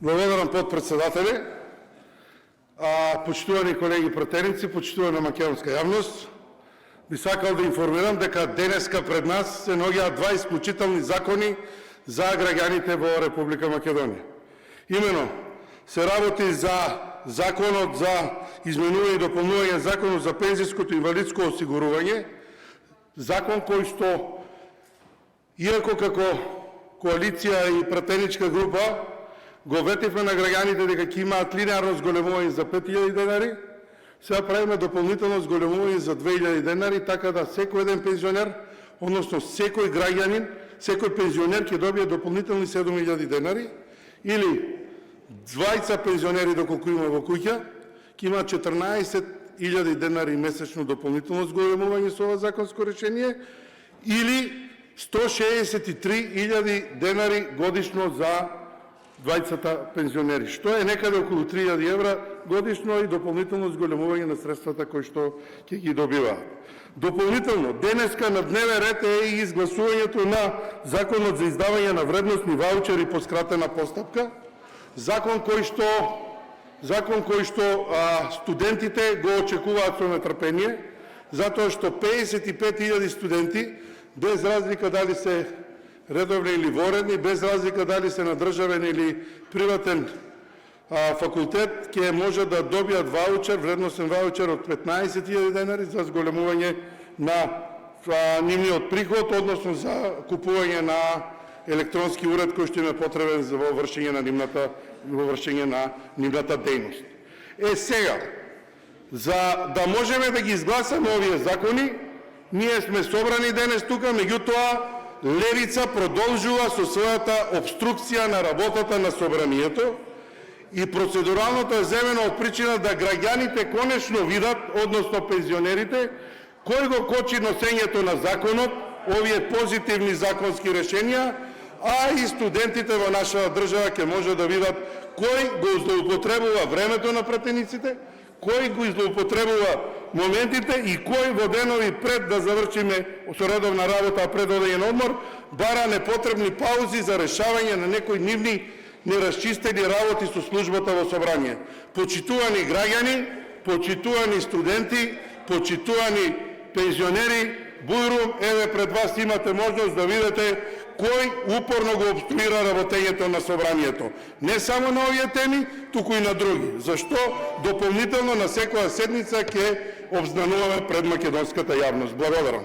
Благодарам, подпредседателе. Почитувани колеги пратеници, почитувана македонска јавност, би сакал да информирам дека денеска пред нас се наоѓаат два исклучителни закони за граѓаните во Република Македонија. Имено се работи за Законот за изменување и дополнување Законот за пензиското и инвалидско осигурување, закон кој што, иако како коалиција и пратеничка група, го ветивме на граѓаните дека ќе имаат линеарно зголемување за 5000 денари, сега правиме дополнително зголемување за 2000 денари, така да секој еден пензионер, односно секој граѓанин, секој пензионер ќе добие дополнителни 7000 денари, или двајца пензионери доколку има во куќа, ќе имаат 14000 денари месечно дополнително зголемување со ова законско решение, или 163.000 денари годишно за двајцата пензионери, што е некаде околу 3000 евра годишно и дополнително зголемување на средствата кои што ќе ги добиваат. Допълнително, денеска на дневен ред е и изгласувањето на Законот за издавање на вредностни ваучери по скратена постапка, закон кој што студентите го очекуваат со нетрпение, затоа што 55.000 студенти, без разлика дали се редовни или воредни, без разлика дали се на државен или приватен факултет, ќе може да добијат ваучер, вредносен ваучер од 15.000 денари за зголемување на нивниот приход, односно за купување на електронски уред кој што им е потребен за вршење на нивната дејност. Сега, за да можеме да ги изгласаме овие закони, ние сме собрани денес тука, меѓутоа левица продолжува со својата обструкција на работата на собранието и процедуралното е земено од причина да граѓаните конечно видат, односно пензионерите, кој го кочи носењето на законот, овие позитивни законски решенија, а и студентите во нашата држава ќе може да видат кој го злоупотребува времето на пратениците, кој го злоупотребува моментите и кој во денови пред да завршиме со редовна работа, пред одење на одмор, бара непотребни паузи за решавање на некои нивни нерасчистени работи со службата во собрание. Почитувани граѓани, почитувани студенти, почитувани пензионери, бујрум, еве пред вас имате можност да видите кој упорно го обструира работењето на собранието. Не само на овие теми, туку и на други. Зашто дополнително на секоја седница ќе обзнануваме пред македонската јавност. Благодарам.